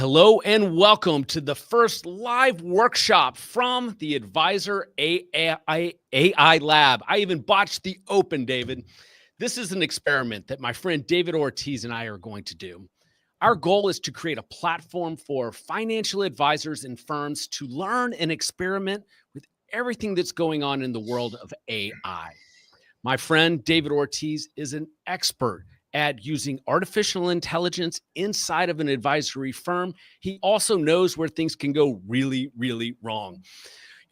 Hello and welcome to the first live workshop from the Advisor AI Lab. I even botched the open, David. This is an experiment that my friend David Ortiz and I are going to do. Our goal is to create a platform for financial advisors and firms to learn and experiment with everything that's going on in the world of AI. My friend David Ortiz is an expert at using artificial intelligence inside of an advisory firm. He also knows where things can go really, really wrong.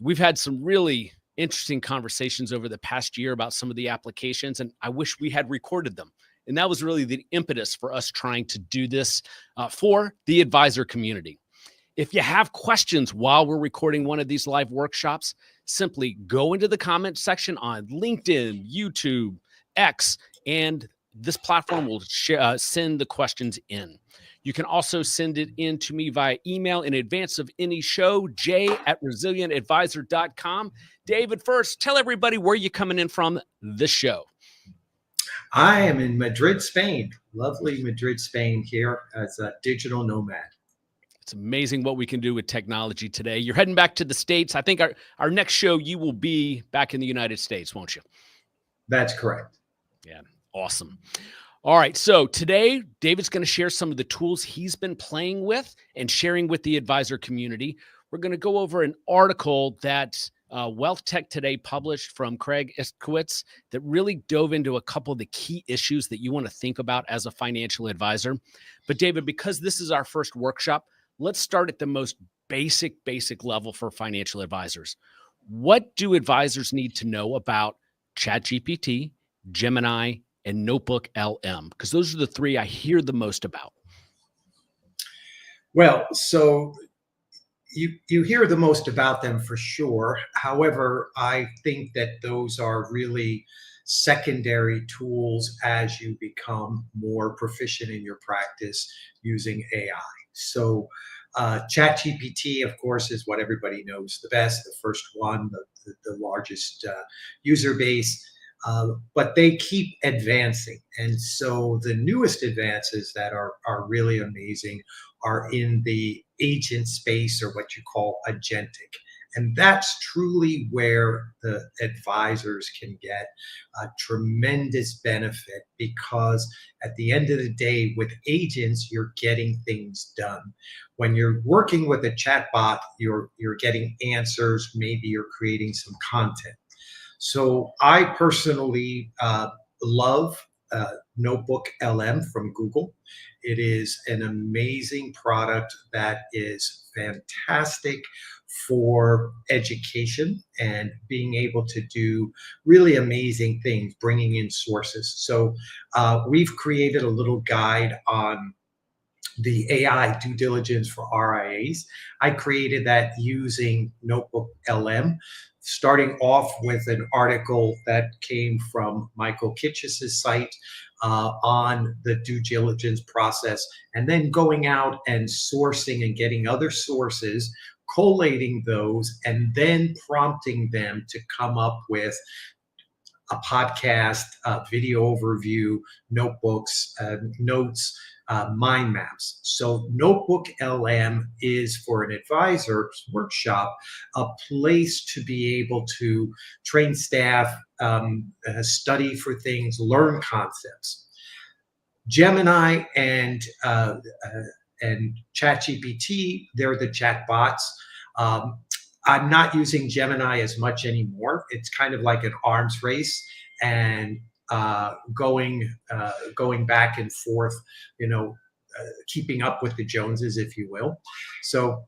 We've had some really interesting conversations over the past year about some of the applications, and I wish we had recorded them. And that was really the impetus for us trying to do this for the advisor community. If you have questions while we're recording one of these live workshops, simply go into the comment section on LinkedIn, YouTube, X, and this platform will send the questions in. You can also send it in to me via email in advance of any show, jay@resilientadvisor.com. David, first, tell everybody where you're coming in from this show. I am in Madrid, Spain. Lovely Madrid, Spain here as a digital nomad. It's amazing what we can do with technology today. You're heading back to the States. I think our next show, you will be back in the United States, won't you? That's correct. Yeah. Awesome. All right. So today, David's going to share some of the tools he's been playing with and sharing with the advisor community. We're going to go over an article that Wealth Tech Today published from Craig Iskowitz that really dove into a couple of the key issues that you want to think about as a financial advisor. But David, because this is our first workshop, let's start at the most basic level for financial advisors. What do advisors need to know about ChatGPT, Gemini, and Notebook LM? Because those are the three I hear the most about. Well, so you hear the most about them for sure. However, I think that those are really secondary tools as you become more proficient in your practice using AI. So ChatGPT, of course, is what everybody knows the best, the first one, the largest user base. But they keep advancing. And so the newest advances that are really amazing are in the agent space, or what you call agentic. And that's truly where the advisors can get a tremendous benefit, because at the end of the day, with agents, you're getting things done. When you're working with a chatbot, you're getting answers, maybe you're creating some content. So I personally love Notebook LM from Google. It is an amazing product that is fantastic for education and being able to do really amazing things, bringing in sources. So we've created a little guide on the AI due diligence for RIAs. I created that using Notebook LM, starting off with an article that came from Michael Kitches's site on the due diligence process, and then going out and sourcing and getting other sources, collating those, and then prompting them to come up with a podcast, video overview, notebooks, notes, mind maps. So Notebook LM is, for an advisor's workshop, a place to be able to train staff, study for things, learn concepts. Gemini and ChatGPT, they're the chatbots. I'm not using Gemini as much anymore. It's kind of like an arms race, and going back and forth, keeping up with the Joneses, if you will. So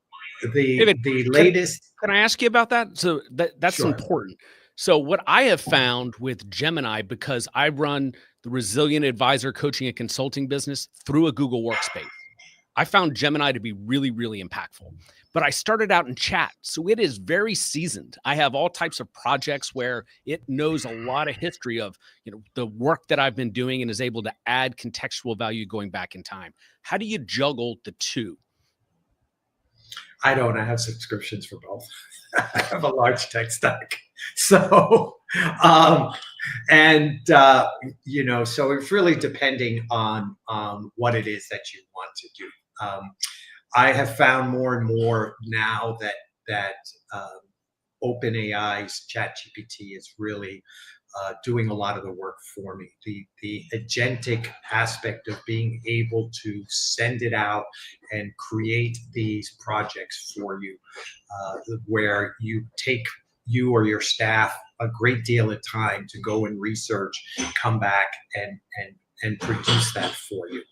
David, the latest. Can I ask you about that? So that's Sure. important. So what I have found with Gemini, because I run the Resilient Advisor coaching and consulting business through a Google Workspace, I found Gemini to be really, really impactful. But I started out in chat, so it is very seasoned. I have all types of projects where it knows a lot of history of the work that I've been doing and is able to add contextual value going back in time. How do you juggle the two? I don't. I have subscriptions for both. I have a large tech stack. So, so it's really depending on what it is that you want to do. I have found more and more now that um, OpenAI's ChatGPT is really doing a lot of the work for me. The agentic aspect of being able to send it out and create these projects for you, where you or your staff a great deal of time to go and research, come back and produce that for you.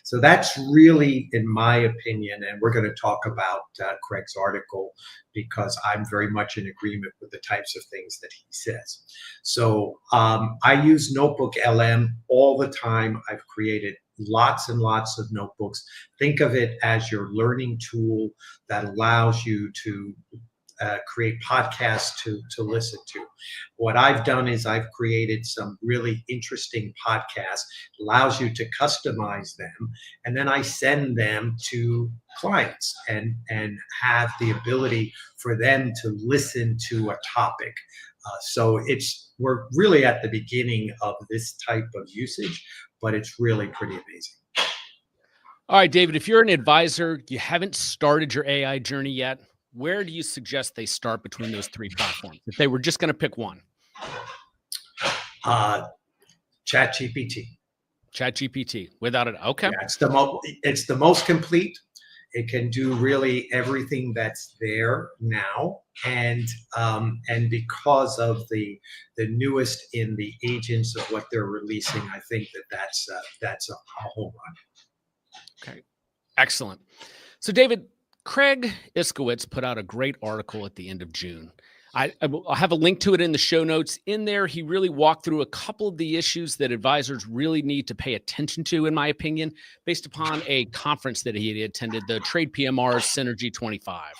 So that's really, in my opinion, and we're going to talk about Craig's article because I'm very much in agreement with the types of things that he says. So I use Notebook LM all the time. I've created lots and lots of notebooks. Think of it as your learning tool that allows you to create podcasts to listen to. What I've done is I've created some really interesting podcasts, allows you to customize them, and then I send them to clients and have the ability for them to listen to a topic. So we're really at the beginning of this type of usage, but it's really pretty amazing. All right, David, if you're an advisor, you haven't started your AI journey yet, where do you suggest they start between those three platforms if they were just going to pick one? ChatGPT. ChatGPT, without it. Okay. Yeah, it's the most complete. It can do really everything that's there now, and because of the newest in the agents of what they're releasing, I think that's a home run. Okay, excellent. So, David, Craig Iskowitz put out a great article at the end of June. I'll have a link to it in the show notes. In there, he really walked through a couple of the issues that advisors really need to pay attention to, in my opinion, based upon a conference that he had attended, the Trade PMR's Synergy 25.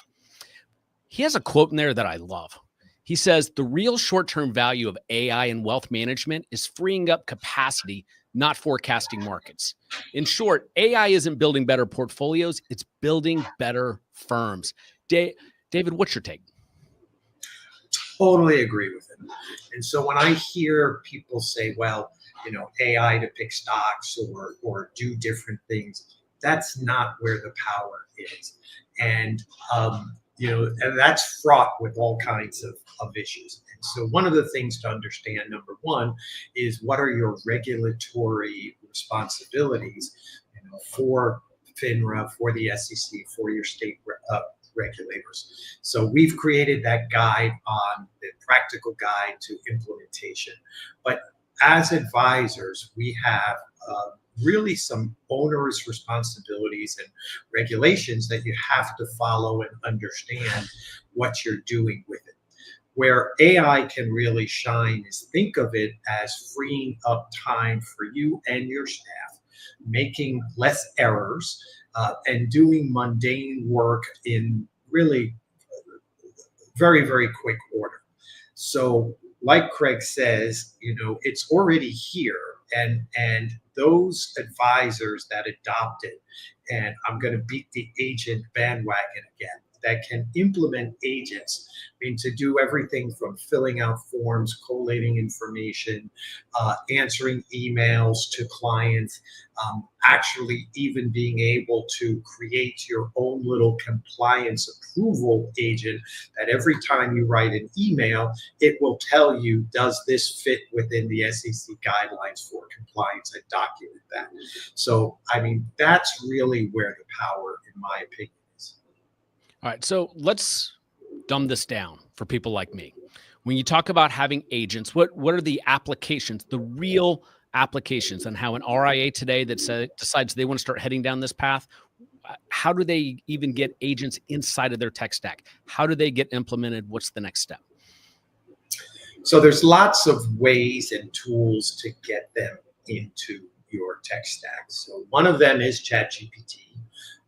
He has a quote in there that I love. He says, "The real short-term value of AI in wealth management is freeing up capacity, not forecasting markets." In short, AI isn't building better portfolios, it's building better firms. David, what's your take? Totally agree with him. And so when I hear people say, well, AI to pick stocks or do different things, that's not where the power is. And and that's fraught with all kinds of issues. And so one of the things to understand, number one, is what are your regulatory responsibilities for FINRA, for the SEC, for your state regulators. So we've created that guide on the practical guide to implementation. But as advisors, we have really some onerous responsibilities and regulations that you have to follow and understand what you're doing with it. Where AI can really shine is think of it as freeing up time for you and your staff, making less errors, and doing mundane work in really very, very quick order. So like Craig says, it's already here, and those advisors that adopt it, and I'm going to beat the agent bandwagon again, that can implement agents, to do everything from filling out forms, collating information, answering emails to clients, actually even being able to create your own little compliance approval agent that every time you write an email, it will tell you, does this fit within the SEC guidelines for compliance, and document that. So, that's really where the power, in my opinion, is. All right, so let's dumb this down for people like me. When you talk about having agents, what are the applications, the real applications, and how an RIA today that decides they want to start heading down this path, how do they even get agents inside of their tech stack? How do they get implemented? What's the next step? So there's lots of ways and tools to get them into your tech stack. So one of them is ChatGPT.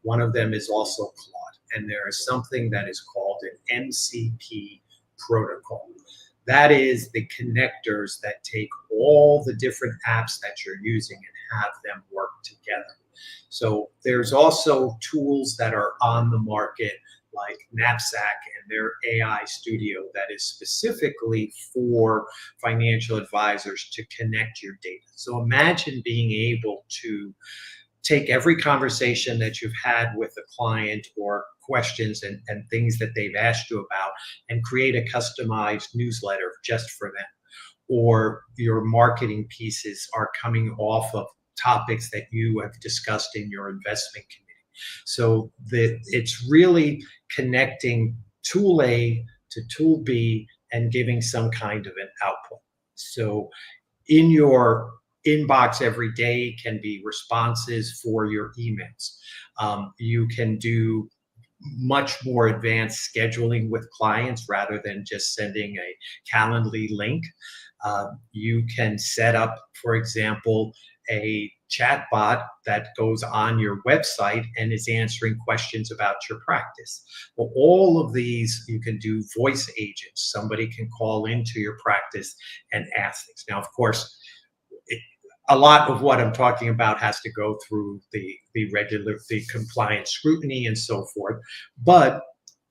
One of them is also Claude. And there is something that is called an MCP protocol. That is the connectors that take all the different apps that you're using and have them work together. So there's also tools that are on the market like Knapsack and their AI Studio that is specifically for financial advisors to connect your data. So imagine being able to take every conversation that you've had with a client or questions and things that they've asked you about and create a customized newsletter just for them. Or your marketing pieces are coming off of topics that you have discussed in your investment committee. So it's really connecting tool A to tool B and giving some kind of an output. So in your inbox every day can be responses for your emails. You can do much more advanced scheduling with clients rather than just sending a Calendly link. You can set up, for example, a chat bot that goes on your website and is answering questions about your practice. Well, all of these you can do voice agents. Somebody can call into your practice and ask things. Now, of course, a lot of what I'm talking about has to go through the compliance scrutiny and so forth. But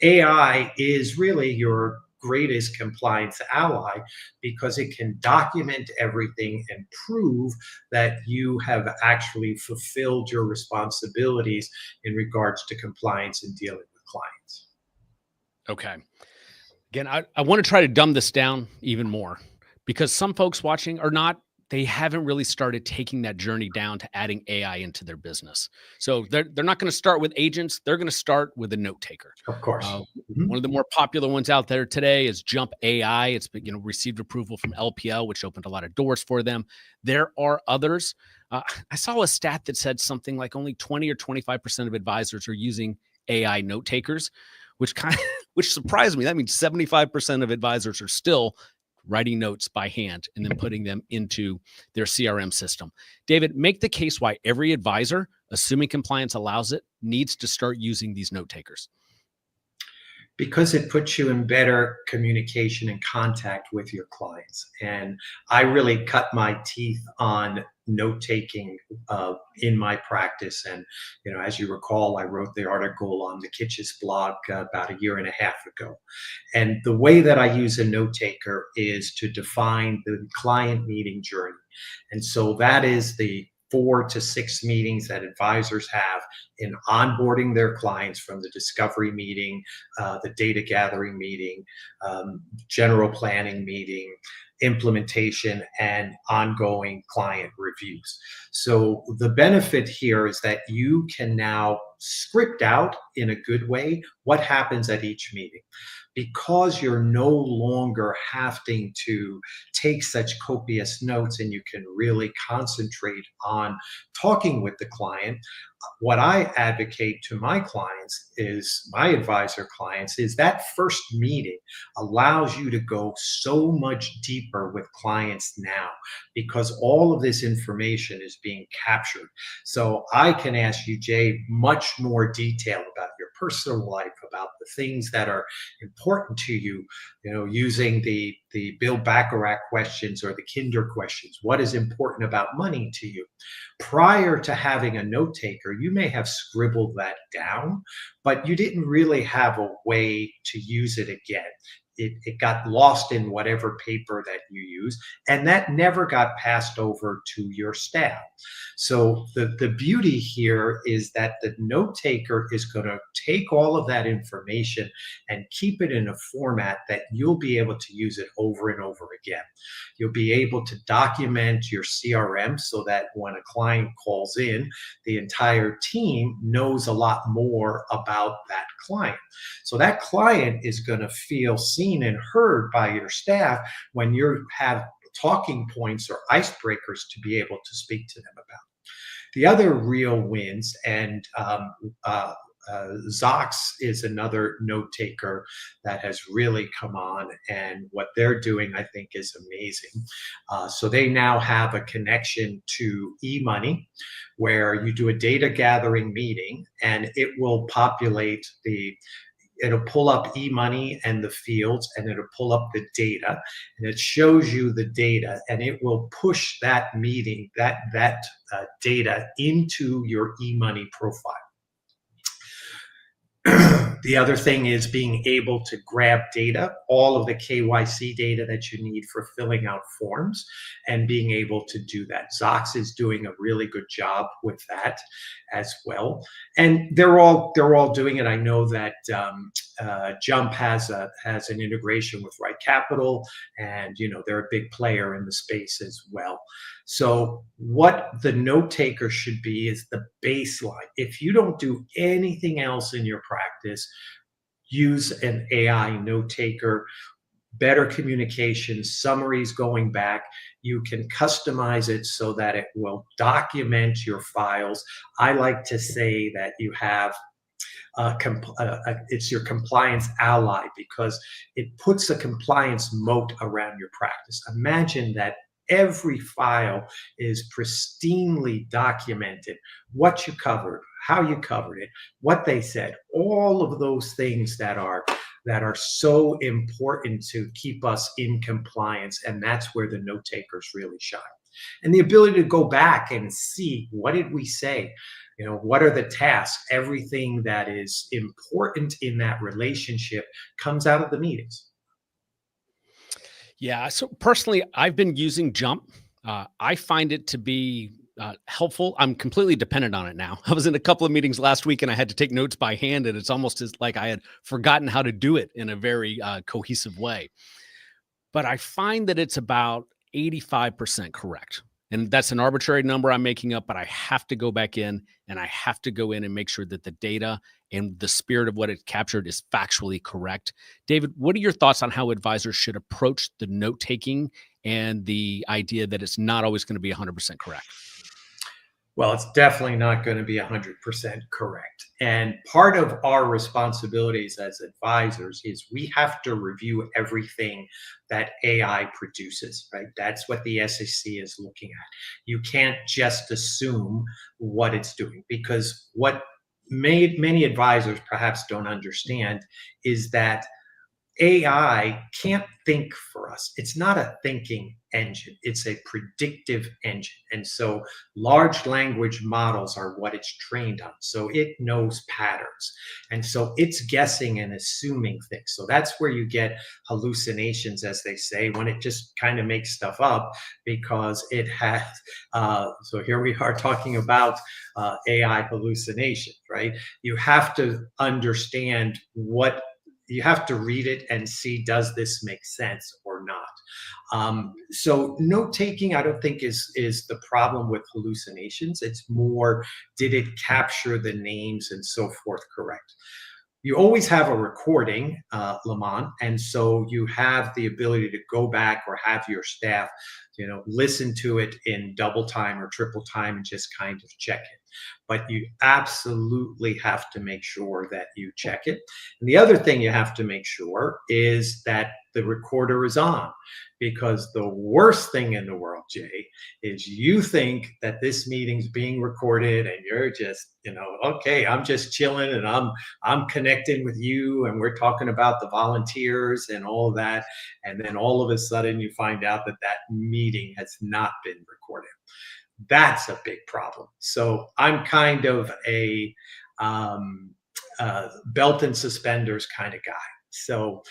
AI is really your greatest compliance ally because it can document everything and prove that you have actually fulfilled your responsibilities in regards to compliance and dealing with clients. Okay. Again, I want to try to dumb this down even more because some folks watching are not, they haven't really started taking that journey down to adding AI into their business. So they're not going to start with agents. They're going to start with a note taker. Of course. One of the more popular ones out there today is Jump AI. It's been, received approval from LPL, which opened a lot of doors for them. There are others. I saw a stat that said something like only 20 or 25% of advisors are using AI note takers, which surprised me. That means 75% of advisors are still writing notes by hand and then putting them into their CRM system. David, make the case why every advisor, assuming compliance allows it, needs to start using these note takers. Because it puts you in better communication and contact with your clients. And I really cut my teeth on note taking in my practice. And, as you recall, I wrote the article on the Kitch's blog about a year and a half ago. And the way that I use a note taker is to define the client meeting journey. And so that is the 4 to 6 meetings that advisors have in onboarding their clients, from the discovery meeting, the data gathering meeting, general planning meeting, implementation, and ongoing client reviews. So the benefit here is that you can now script out in a good way what happens at each meeting, because you're no longer having to take such copious notes and you can really concentrate on talking with the client. What I advocate to my clients is, my advisor clients, is that first meeting allows you to go so much deeper with clients now, because all of this information is being captured. So I can ask you, Jay, much more detail about your personal life, about the things that are important to you, using the Bill Bacharach questions or the Kinder questions. What is important about money to you? Prior to having a note taker, you may have scribbled that down, but you didn't really have a way to use it again. It got lost in whatever paper that you use, and that never got passed over to your staff. So the beauty here is that the note taker is going to take all of that information and keep it in a format that you'll be able to use it over and over again. You'll be able to document your CRM so that when a client calls in, the entire team knows a lot more about that client. So that client is going to feel seen and heard by your staff when you have talking points or icebreakers to be able to speak to them about. The other real wins, and Zox is another note taker that has really come on, and what they're doing, I think, is amazing. So they now have a connection to eMoney, where you do a data gathering meeting and it will populate it'll pull up eMoney and the fields, and it'll pull up the data, and it shows you the data, and it will push that meeting, that data into your eMoney profile. The other thing is being able to grab data, all of the KYC data that you need for filling out forms, and being able to do that. Zox is doing a really good job with that as well, and they're all doing it. I know that Jump has an integration with Right Capital, and they're a big player in the space as well. So what the note taker should be is the baseline. If you don't do anything else in your practice, use an AI note taker, better communication, summaries going back. You can customize it so that it will document your files. I like to say that you have it's your compliance ally, because it puts a compliance moat around your practice. Imagine that every file is pristinely documented, what you covered, how you covered it, what they said, all of those things that are so important to keep us in compliance. And that's where the note takers really shine. And the ability to go back and see, what did we say? What are the tasks? Everything that is important in that relationship comes out of the meetings. Yeah. So personally, I've been using Jump. I find it to be helpful. I'm completely dependent on it now. I was in a couple of meetings last week and I had to take notes by hand, and it's almost as like I had forgotten how to do it in a very cohesive way. But I find that it's about 85% correct. And that's an arbitrary number I'm making up, but I have to go back in and I have to go in and make sure that the data and the spirit of what it captured is factually correct. David, what are your thoughts on how advisors should approach the note taking and the idea that it's not always going to be 100% correct? Well, it's definitely not going to be 100% correct. And part of our responsibilities as advisors is we have to review everything that AI produces, right? That's what the SEC is looking at. You can't just assume what it's doing, because what many advisors perhaps don't understand is that AI can't think for us. It's not a thinking engine, it's a predictive engine. And so large language models are what it's trained on. So it knows patterns. And so it's guessing and assuming things. So that's where you get hallucinations, as they say, when it just kind of makes stuff up, because it has. So here we are talking about AI hallucination, right? You have to understand you have to read it and see, does this make sense or not? So note taking, I don't think is the problem with hallucinations. It's more, did it capture the names and so forth correct? You always have a recording, Lamont, and so you have the ability to go back or have your staff, listen to it in double time or triple time and just kind of check it. But you absolutely have to make sure that you check it. And the other thing you have to make sure is that the recorder is on, because the worst thing in the world, Jay, is you think that this meeting's being recorded and you're just, okay, I'm just chilling and I'm connecting with you and we're talking about the volunteers and all of that. And then all of a sudden you find out that that meeting has not been recorded. That's a big problem. So I'm kind of a belt and suspenders kind of guy. So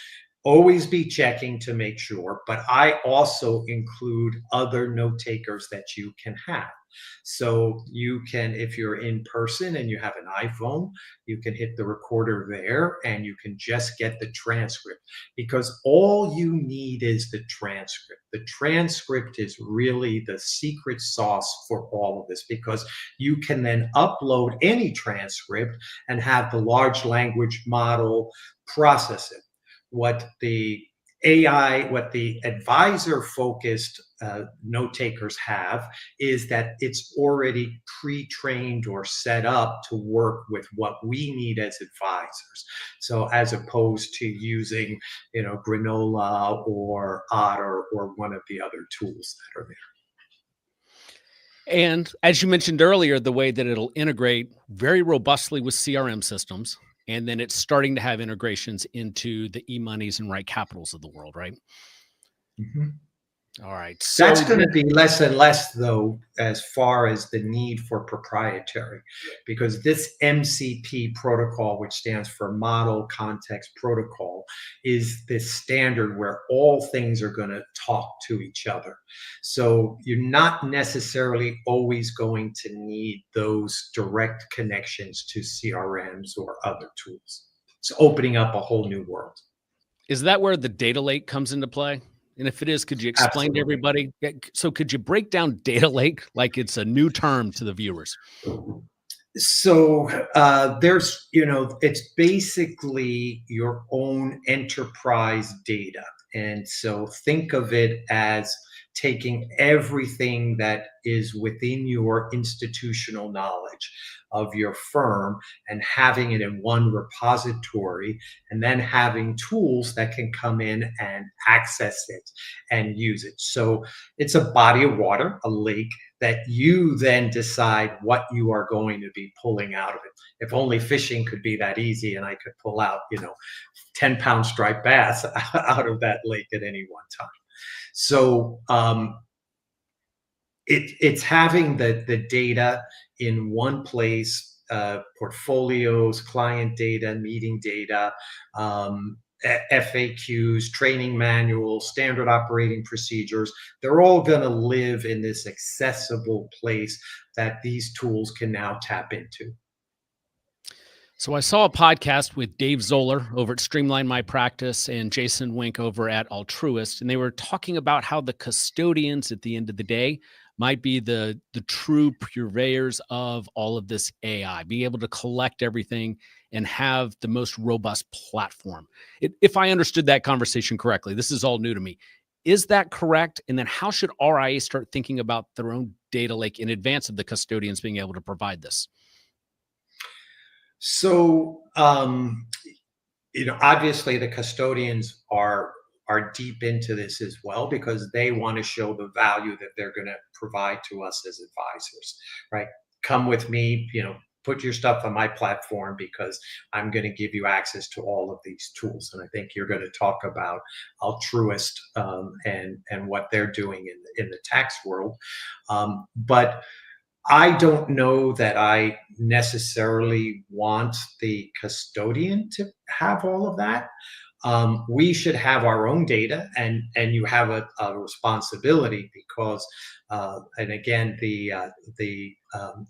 always be checking to make sure, but I also include other note takers that you can have. So you can, if you're in person and you have an iPhone, you can hit the recorder there and you can just get the transcript, because all you need is the transcript. The transcript is really the secret sauce for all of this, because you can then upload any transcript and have the large language model process it. What the advisor-focused note takers have is that it's already pre-trained or set up to work with what we need as advisors. So as opposed to using, Granola or Otter or one of the other tools that are there. And as you mentioned earlier, the way that it'll integrate very robustly with CRM systems. And then it's starting to have integrations into the e-monies and Right Capitals of the world, right? Mm-hmm. All right. That's So going to be less and less, though, as far as the need for proprietary, because this MCP protocol, which stands for Model Context Protocol, is the standard where all things are going to talk to each other. So you're not necessarily always going to need those direct connections to CRMs or other tools. It's opening up a whole new world. is that where the data lake comes into play? And if it is, could you explain to Absolutely. everybody? So could you break down data lake like it's a new term to the viewers? So there's, it's basically your own enterprise data. And so think of it as taking everything that is within your institutional knowledge of your firm and having it in one repository, and then having tools that can come in and access it and use it. So it's a body of water, a lake, that you then decide what you are going to be pulling out of it. If only fishing could be that easy and I could pull out, 10-pound striped bass out of that lake at any one time. So it's having the data in one place, portfolios, client data, meeting data, FAQs, training manuals, standard operating procedures. They're all going to live in this accessible place that these tools can now tap into. So I saw a podcast with Dave Zoller over at Streamline My Practice and Jason Wink over at Altruist, and they were talking about how the custodians at the end of the day might be the true purveyors of all of this AI, be able to collect everything and have the most robust platform. If I understood that conversation correctly, this is all new to me. Is that correct? And then how should RIA start thinking about their own data lake in advance of the custodians being able to provide this? So, obviously the custodians are deep into this as well, because they want to show the value that they're going to provide to us as advisors, right? Come with me, put your stuff on my platform because I'm going to give you access to all of these tools. And I think you're going to talk about Altruist and what they're doing in the tax world. But I don't know that I necessarily want the custodian to have all of that. We should have our own data, and you have a responsibility because, and again, the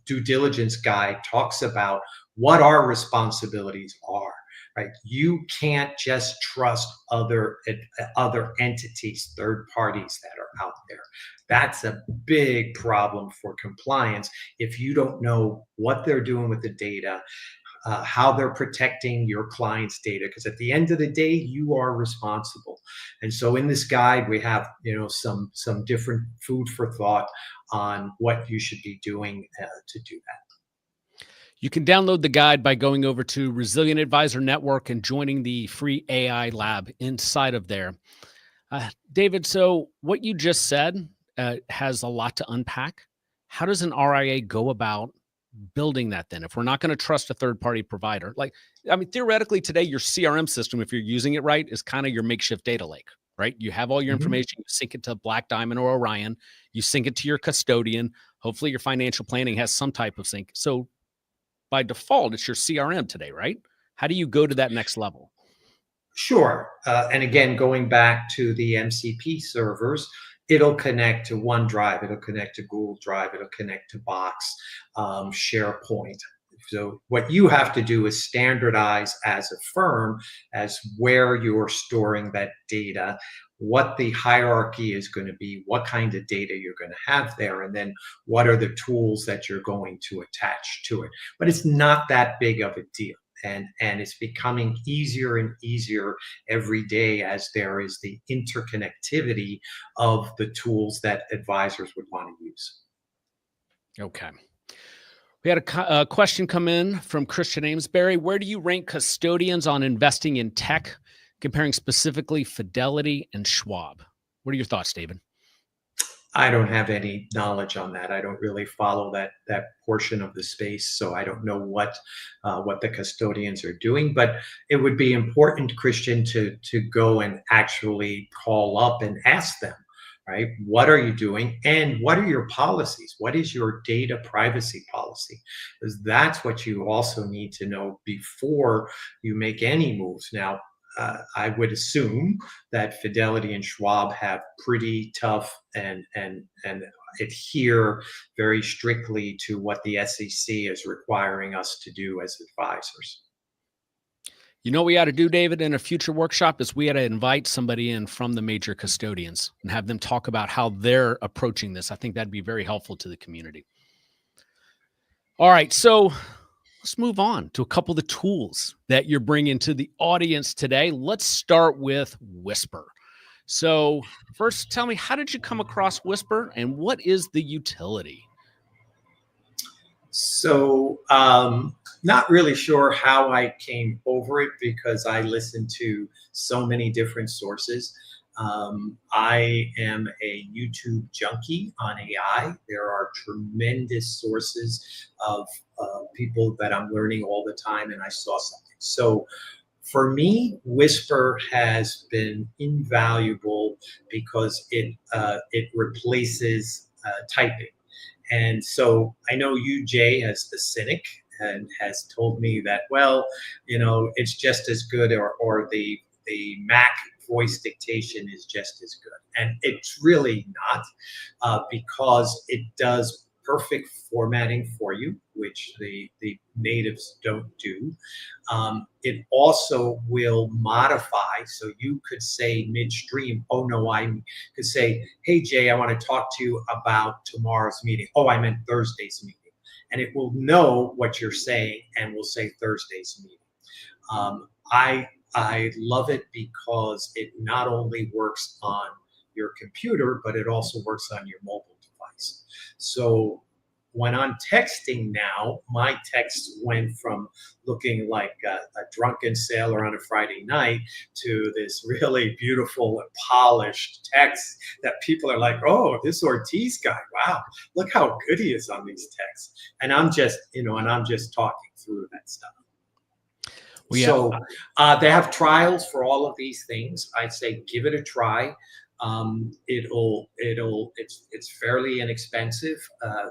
due diligence guide talks about what our responsibilities are. Right, you can't just trust other entities, third parties that are out there. That's a big problem for compliance if you don't know what they're doing with the data, how they're protecting your client's data, because at the end of the day, you are responsible. And so in this guide, we have some different food for thought on what you should be doing to do that. You can download the guide by going over to Resilient Advisor Network and joining the free AI lab inside of there. David, so what you just said has a lot to unpack. How does an RIA go about building that then? If we're not going to trust a third-party provider, theoretically today, your CRM system, if you're using it right, is kind of your makeshift data lake, right? You have all your information, you sync it to Black Diamond or Orion, you sync it to your custodian. Hopefully your financial planning has some type of sync. So by default, it's your CRM today, right? How do you go to that next level? Sure. And again, going back to the MCP servers, it'll connect to OneDrive, it'll connect to Google Drive, it'll connect to Box, SharePoint. So what you have to do is standardize as a firm as where you're storing that data, what the hierarchy is going to be, what kind of data you're going to have there, and then what are the tools that you're going to attach to it. But it's not that big of a deal. And it's becoming easier and easier every day as there is the interconnectivity of the tools that advisors would want to use. Okay. We had a question come in from Christian Amesbury. Where do you rank custodians on investing in tech, comparing specifically Fidelity and Schwab? What are your thoughts, David? I don't have any knowledge on that. I don't really follow that portion of the space, so I don't know what the custodians are doing. But it would be important, Christian, to go and actually call up and ask them, right? What are you doing? And what are your policies? What is your data privacy policy? Because that's what you also need to know before you make any moves. Now, I would assume that Fidelity and Schwab have pretty tough and adhere very strictly to what the SEC is requiring us to do as advisors. You know what we ought to do, David, in a future workshop is we ought to invite somebody in from the major custodians and have them talk about how they're approaching this. I think that'd be very helpful to the community. All right, so let's move on to a couple of the tools that you're bringing to the audience today. Let's start with Whisper. So first, tell me, how did you come across Whisper and what is the utility? So, not really sure how I came over it because I listen to so many different sources. I am a YouTube junkie on AI. There are tremendous sources of people that I'm learning all the time, and I saw something. So, for me, Whisper has been invaluable because it replaces typing. And so I know you, Jay, as the cynic, and has told me that, well, it's just as good, or the Mac voice dictation is just as good. And it's really not, because it does perfect formatting for you, which the natives don't do. It also will modify. So you could say midstream, oh no, I could say, hey Jay, I want to talk to you about tomorrow's meeting. Oh, I meant Thursday's meeting. And it will know what you're saying and will say Thursday's meeting. I love it because it not only works on your computer, but it also works on your mobile device. So when I'm texting now, my texts went from looking like a drunken sailor on a Friday night to this really beautiful and polished text that people are like, oh, this Ortiz guy, wow, look how good he is on these texts. And I'm just, talking through that stuff. Well, yeah. So they have trials for all of these things. I'd say give it a try. It's fairly inexpensive.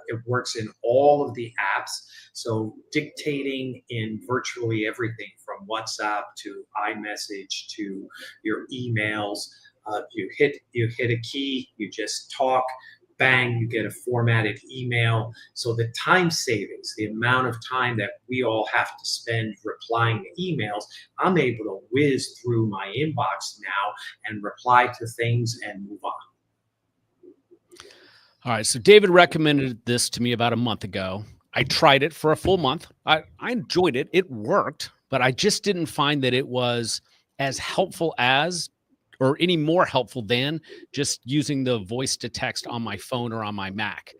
It works in all of the apps. So dictating in virtually everything from WhatsApp to iMessage to your emails, you hit a key, you just talk, bang, you get a formatted email. So the time savings, the amount of time that we all have to spend replying to emails, I'm able to whiz through my inbox now and reply to things and move on. All right. So David recommended this to me about a month ago. I tried it for a full month. I enjoyed it. It worked, but I just didn't find that it was as helpful as or any more helpful than just using the voice to text on my phone or on my Mac.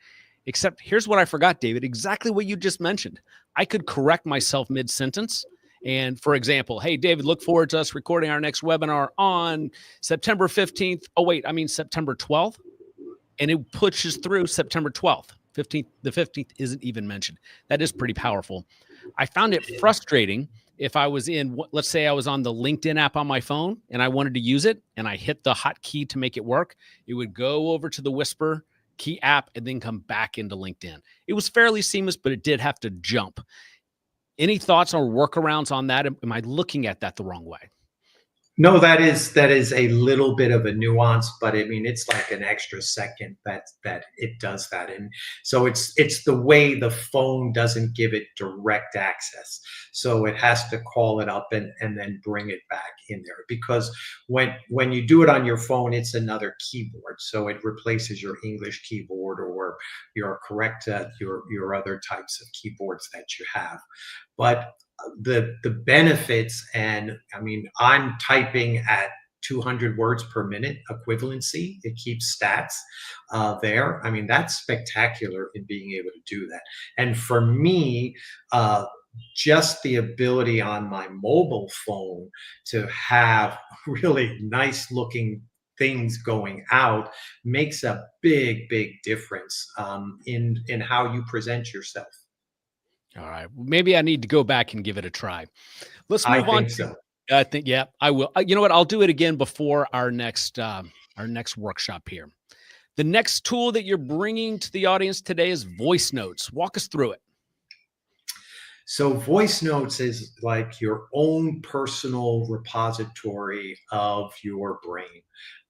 Except here's what I forgot, David, exactly what you just mentioned. I could correct myself mid-sentence. And for example, hey, David, look forward to us recording our next webinar on September 15th. Oh, wait, I mean September 12th. And it pushes through September 12th. 15th, the 15th isn't even mentioned. That is pretty powerful. I found it frustrating if I was let's say I was on the LinkedIn app on my phone and I wanted to use it and I hit the hotkey to make it work, it would go over to the Whisper key app and then come back into LinkedIn. It was fairly seamless, but it did have to jump. Any thoughts or workarounds on that? Am I looking at that the wrong way? No, that is a little bit of a nuance, but I mean it's like an extra second that it does that, and so it's the way the phone doesn't give it direct access, so it has to call it up and then bring it back in there, because when you do it on your phone, it's another keyboard, so it replaces your English keyboard or your correct your other types of keyboards that you have, but the benefits, and I mean, I'm typing at 200 words per minute equivalency. It keeps stats there. I mean, that's spectacular in being able to do that. And for me, just the ability on my mobile phone to have really nice looking things going out makes a big difference in how you present yourself. All right. Maybe I need to go back and give it a try. Let's move on. So. I think, yeah, I will. You know what? I'll do it again before our next workshop here. The next tool that you're bringing to the audience today is voice notes. Walk us through it. So voice notes is like your own personal repository of your brain.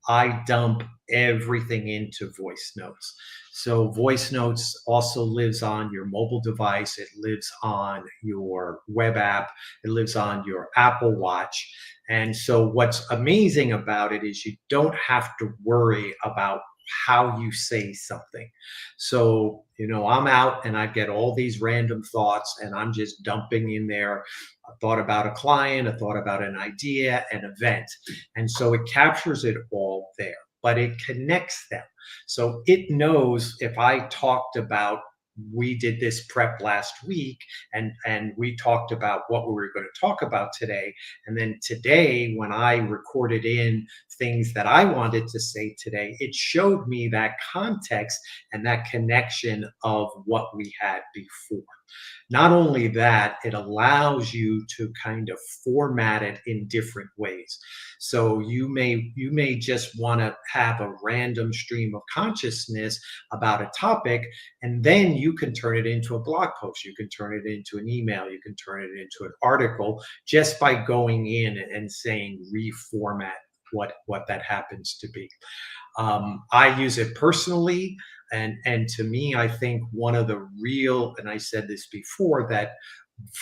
I dump everything into voice notes. So voice notes also lives on your mobile device. It lives on your web app. It lives on your Apple Watch. And so what's amazing about it is you don't have to worry about how you say something. So, I'm out and I get all these random thoughts and I'm just dumping in there a thought about a client, a thought about an idea, an event. And so it captures it all there, but it connects them. So it knows if I talked about, we did this prep last week and we talked about what we were going to talk about today. And then today, when I recorded in things that I wanted to say today, it showed me that context and that connection of what we had before. Not only that, it allows you to kind of format it in different ways. So you may just want to have a random stream of consciousness about a topic, and then you can turn it into a blog post. You can turn it into an email. You can turn it into an article just by going in and saying reformat what that happens to be. I use it personally. And to me, I think one of the real, and I said this before, that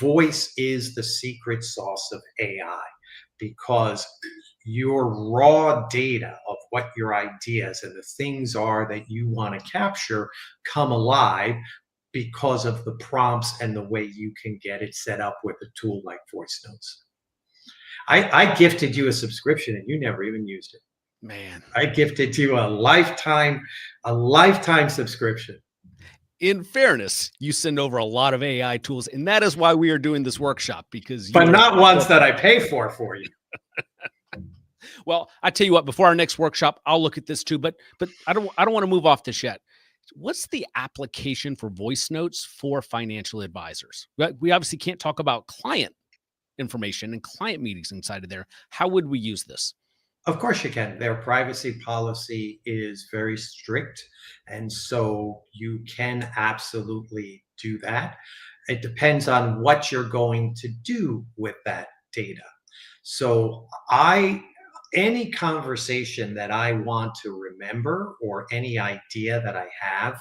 voice is the secret sauce of AI, because your raw data of what your ideas and the things are that you want to capture come alive because of the prompts and the way you can get it set up with a tool like voice notes. I gifted you a subscription and you never even used it. Man, I gifted you a lifetime subscription. In fairness, you send over a lot of AI tools, and that is why we are doing this workshop, because but not ones that I pay for you. Well, I tell you what, before our next workshop, I'll look at this too, but I don't want to move off this yet. What's the application for voice notes for financial advisors? We obviously can't talk about client information and client meetings inside of there. How would we use this? Of course you can. Their privacy policy is very strict, and so you can absolutely do that. It depends on what you're going to do with that data. So any conversation that I want to remember or any idea that I have,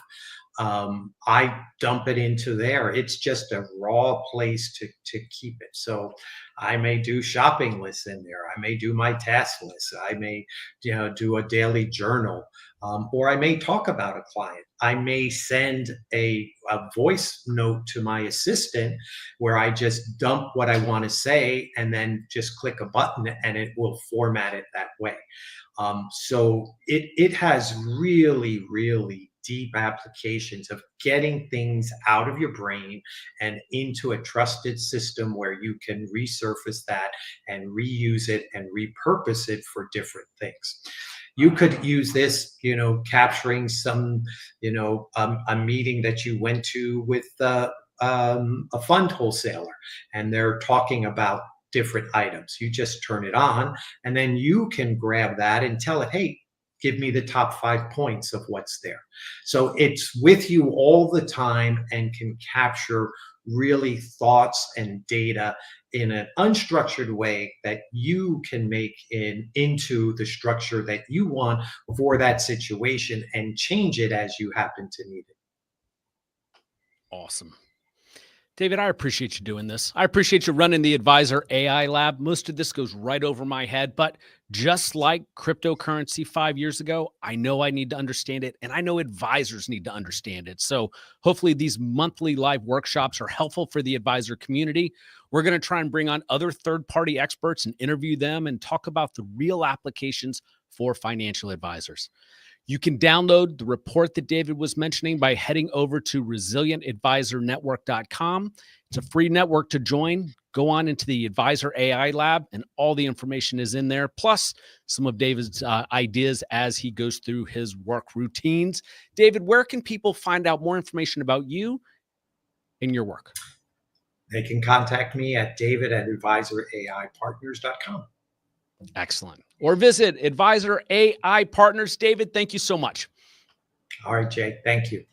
I dump it into there. It's just a raw place to keep it. So I may do shopping lists in there. I may do my task list. I may, do a daily journal, or I may talk about a client. I may send a voice note to my assistant where I just dump what I want to say and then just click a button and it will format it that way. So it has really, really deep applications of getting things out of your brain and into a trusted system where you can resurface that and reuse it and repurpose it for different things. You could use this, capturing some, a meeting that you went to with a fund wholesaler, and they're talking about different items. You just turn it on, and then you can grab that and tell it, hey, give me the top 5 points of what's there. So it's with you all the time and can capture really thoughts and data in an unstructured way that you can make into the structure that you want for that situation and change it as you happen to need it. Awesome. David, I appreciate you doing this. I appreciate you running the Advisor AI Lab. Most of this goes right over my head, but just like cryptocurrency 5 years ago, I know I need to understand it, and I know advisors need to understand it. So hopefully these monthly live workshops are helpful for the advisor community. We're going to try and bring on other third-party experts and interview them and talk about the real applications for financial advisors. You can download the report that David was mentioning by heading over to resilientadvisornetwork.com. It's a free network to join. Go on into the Advisor AI Lab, and all the information is in there, plus some of David's ideas as he goes through his work routines. David, where can people find out more information about you and your work? They can contact me at david@advisoraipartners.com. Excellent. Or visit Advisor AI Partners. David, thank you so much. All right, Jay. Thank you.